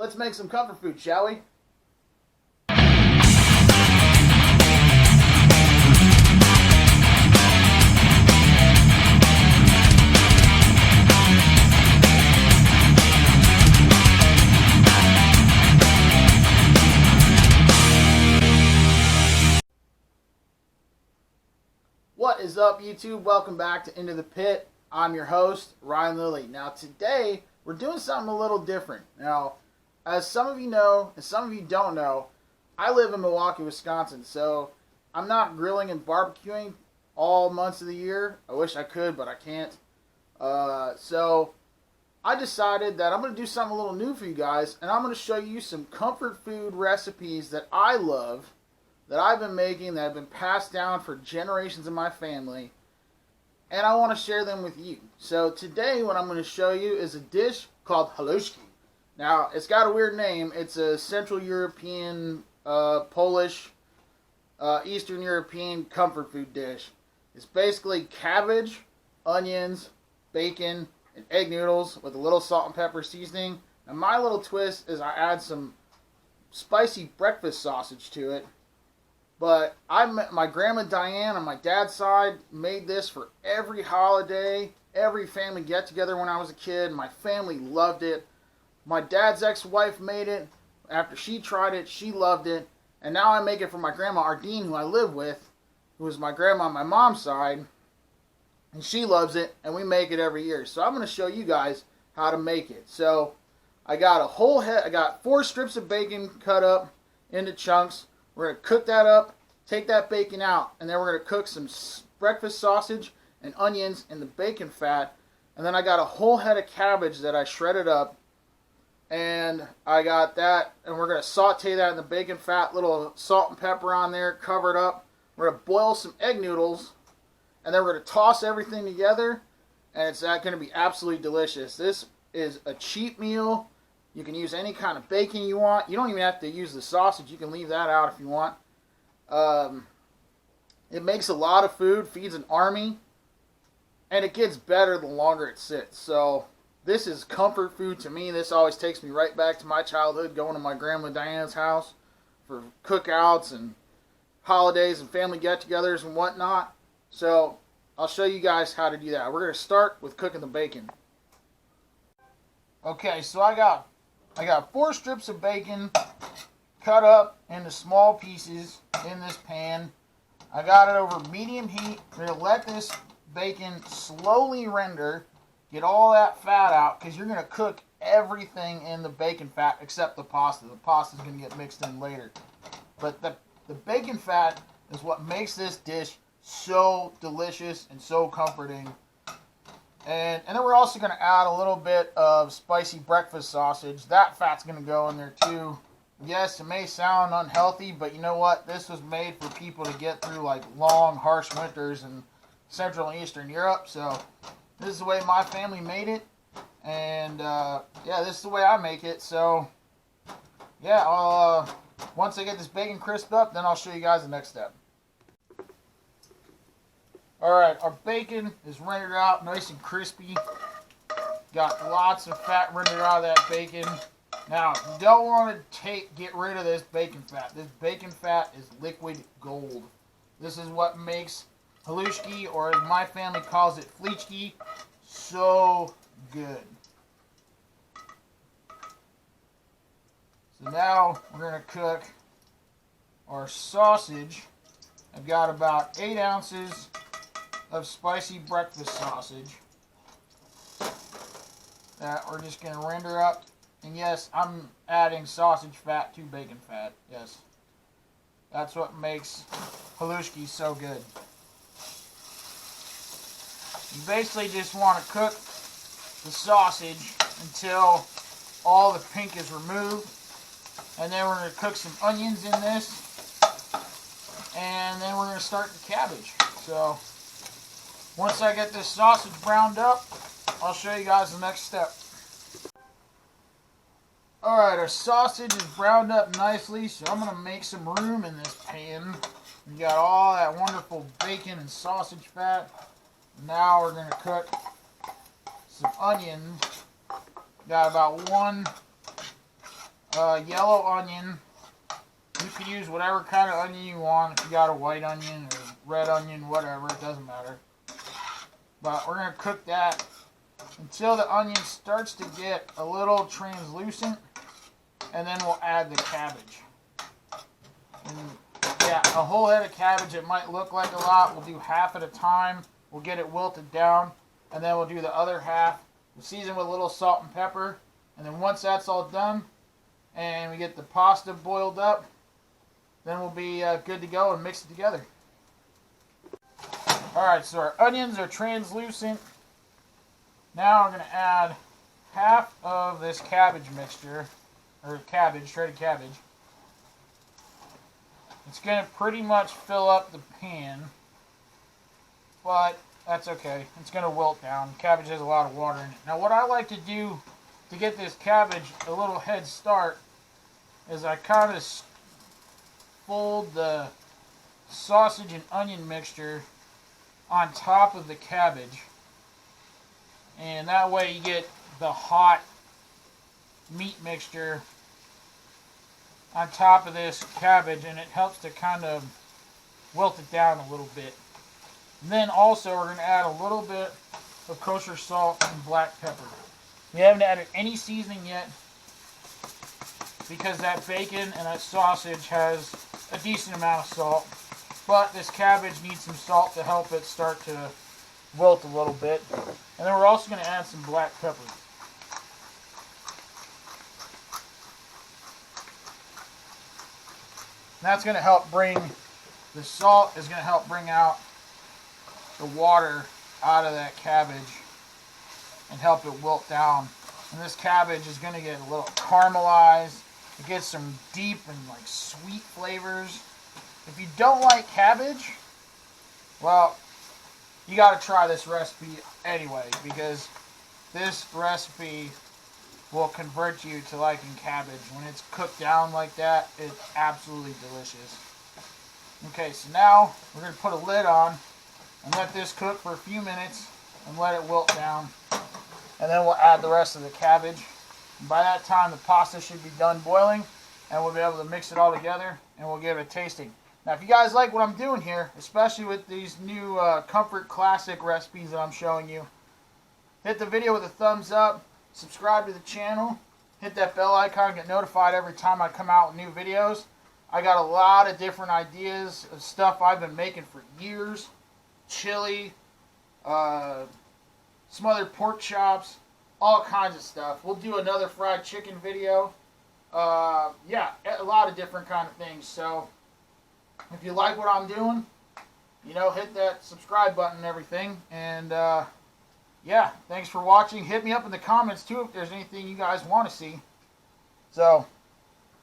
Let's make some comfort food, shall we? What is up, YouTube? Welcome back to Into the Pit. I'm your host, Ryan Lilly. Now today, we're doing something a little different. Now, as some of you know, and some of you don't know, I live in Milwaukee, Wisconsin, so I'm not grilling and barbecuing all months of the year. I wish I could, but I can't. So I decided that I'm going to do something a little new for you guys, and I'm going to show you some comfort food recipes that I love, that I've been making, that have been passed down for generations in my family, and I want to share them with you. So today what I'm going to show you is a dish called Halusky. Now, it's got a weird name. It's a Central European, Polish, Eastern European comfort food dish. It's basically cabbage, onions, bacon, and egg noodles with a little salt and pepper seasoning. And my little twist is I add some spicy breakfast sausage to it. But my grandma Diane on my dad's side made this for every holiday, every family get-together when I was a kid. My family loved it. My dad's ex-wife made it. After she tried it, she loved it. And now I make it for my grandma Ardine, who I live with, who is my grandma on my mom's side. And she loves it, and we make it every year. So I'm going to show you guys how to make it. So I got I got 4 strips of bacon cut up into chunks. We're going to cook that up, take that bacon out, and then we're going to cook some breakfast sausage and onions in the bacon fat. And then I got a whole head of cabbage that I shredded up, and I got that, and we're going to saute that in the bacon fat, little salt and pepper on there, cover it up. We're going to boil some egg noodles, and then we're going to toss everything together, and it's going to be absolutely delicious. This is a cheap meal. You can use any kind of bacon you want. You don't even have to use the sausage. You can leave that out if you want. It makes a lot of food, feeds an army, and it gets better the longer it sits. So this is comfort food to me. This always takes me right back to my childhood, going to my grandma Diane's house for cookouts and holidays and family get-togethers and whatnot. So I'll show you guys how to do that. We're going to start with cooking the bacon. Okay, so I got 4 strips of bacon cut up into small pieces in this pan. I got it over medium heat. We're going to let this bacon slowly render, get all that fat out, because you're going to cook everything in the bacon fat except the pasta. The pasta is going to get mixed in later. But the bacon fat is what makes this dish so delicious and so comforting. And then we're also going to add a little bit of spicy breakfast sausage. That fat's going to go in there too. Yes, it may sound unhealthy, but you know what? This was made for people to get through like long, harsh winters in Central and Eastern Europe. So this is the way my family made it. And yeah, this is the way I make it. So yeah, once I get this bacon crisped up, then I'll show you guys the next step. Alright, our bacon is rendered out nice and crispy. Got lots of fat rendered out of that bacon. Now, you don't want to get rid of this bacon fat. This bacon fat is liquid gold. This is what makes Halusky, or as my family calls it, Fleechky, so good. So now we're going to cook our sausage. I've got about 8 ounces of spicy breakfast sausage that we're just going to render up. And yes, I'm adding sausage fat to bacon fat. Yes, that's what makes Halusky so good. You basically just want to cook the sausage until all the pink is removed. And then we're going to cook some onions in this. And then we're going to start the cabbage. So once I get this sausage browned up, I'll show you guys the next step. Alright, our sausage is browned up nicely, so I'm going to make some room in this pan. We got all that wonderful bacon and sausage fat. Now we're going to cook some onions. Got about one yellow onion. You can use whatever kind of onion you want. If you got a white onion or red onion, whatever, it doesn't matter. But we're going to cook that until the onion starts to get a little translucent, and then we'll add the cabbage. And yeah, a whole head of cabbage, it might look like a lot. We'll do half at a time. We'll get it wilted down, and then we'll do the other half. We'll season with a little salt and pepper, and then once that's all done, and we get the pasta boiled up, then we'll be good to go and mix it together. Alright, so our onions are translucent. Now we're going to add half of this cabbage mixture, or shredded cabbage. It's going to pretty much fill up the pan, but that's okay. It's going to wilt down. Cabbage has a lot of water in it. Now what I like to do to get this cabbage a little head start is I kind of fold the sausage and onion mixture on top of the cabbage, and that way you get the hot meat mixture on top of this cabbage, and it helps to kind of wilt it down a little bit. And then also we're going to add a little bit of kosher salt and black pepper. We haven't added any seasoning yet because that bacon and that sausage has a decent amount of salt, but this cabbage needs some salt to help it start to wilt a little bit. And then we're also going to add some black pepper. And that's going to help bring, the salt is going to help bring out the water out of that cabbage and help it wilt down. And this cabbage is going to get a little caramelized. It gets some deep and like sweet flavors. If you don't like cabbage, well, you got to try this recipe anyway, because this recipe will convert you to liking cabbage. When it's cooked down like that, it's absolutely delicious. Okay, so now we're going to put a lid on and let this cook for a few minutes and let it wilt down. And then we'll add the rest of the cabbage. And by that time, the pasta should be done boiling, and we'll be able to mix it all together, and we'll give it a tasting. Now, if you guys like what I'm doing here, especially with these new Comfort Classic recipes that I'm showing you, hit the video with a thumbs up, subscribe to the channel, hit that bell icon, get notified every time I come out with new videos. I got a lot of different ideas of stuff I've been making for years. Chili, smothered pork chops, all kinds of stuff. We'll do another fried chicken video. Yeah, a lot of different kind of things. So if you like what I'm doing, you know, hit that subscribe button and everything. And yeah, thanks for watching. Hit me up in the comments too if there's anything you guys want to see. So,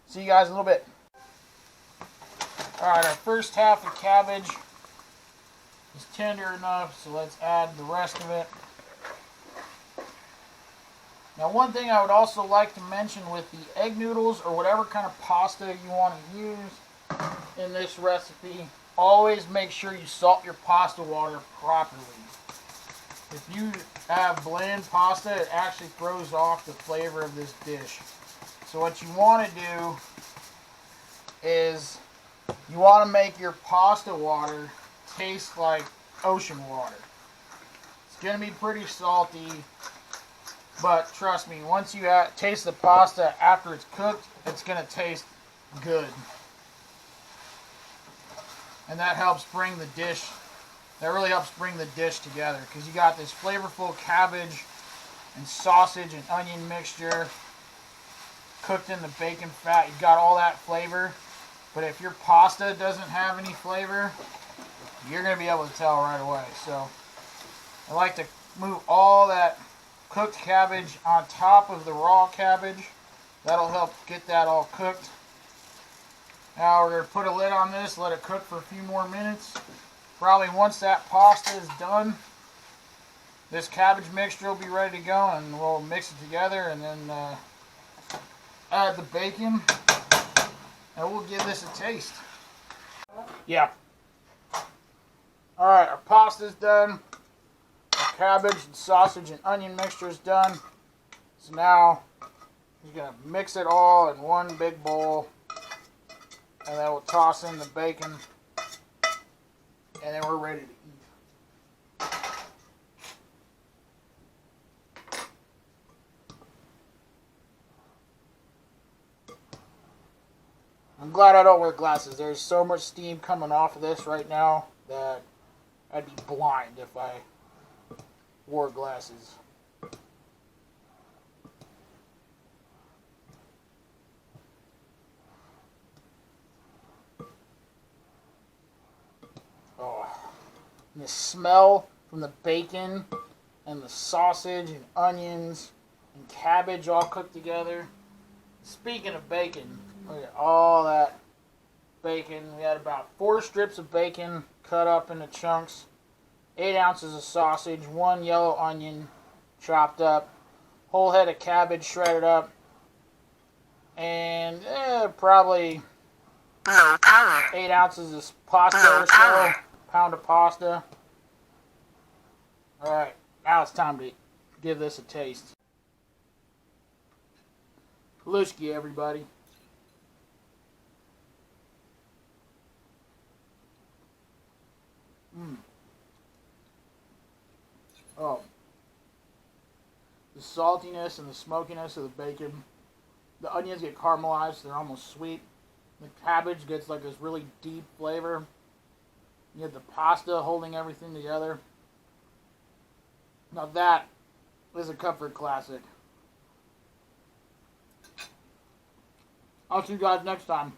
see you guys in a little bit. Alright, our first half of cabbage is tender enough, so let's add the rest of it. Now, one thing I would also like to mention with the egg noodles or whatever kind of pasta you want to use in this recipe, always make sure you salt your pasta water properly. If you have bland pasta, it actually throws off the flavor of this dish. So what you want to do is you want to make your pasta water taste like ocean water. It's going to be pretty salty, but trust me, once you taste the pasta after it's cooked, it's going to taste good. And that helps bring the dish, that really helps bring the dish together, because you got this flavorful cabbage and sausage and onion mixture cooked in the bacon fat. You've got all that flavor, but if your pasta doesn't have any flavor, you're going to be able to tell right away. So I like to move all that cooked cabbage on top of the raw cabbage. That'll help get that all cooked. Now we're going to put a lid on this, let it cook for a few more minutes. Probably once that pasta is done, this cabbage mixture will be ready to go, and we'll mix it together and then add the bacon, and we'll give this a taste. Yeah. Alright, our pasta's done. Our cabbage and sausage and onion mixture is done. So now You're going to mix it all in one big bowl. And then we'll toss in the bacon. And then we're ready to eat. I'm glad I don't wear glasses. There's so much steam coming off of this right now that I'd be blind if I wore glasses. Oh, and the smell from the bacon and the sausage and onions and cabbage all cooked together. Speaking of bacon, look at all that bacon. We had about 4 strips of bacon cut up into chunks, 8 ounces of sausage, 1 yellow onion chopped up, whole head of cabbage shredded up, and probably 8 ounces of pasta or so, pound of pasta. Alright, now it's time to give this a taste. Halusky, everybody. Oh. The saltiness and the smokiness of the bacon. The onions get caramelized, they're almost sweet. The cabbage gets like this really deep flavor. You have the pasta holding everything together. Now that is a comfort classic. I'll see you guys next time.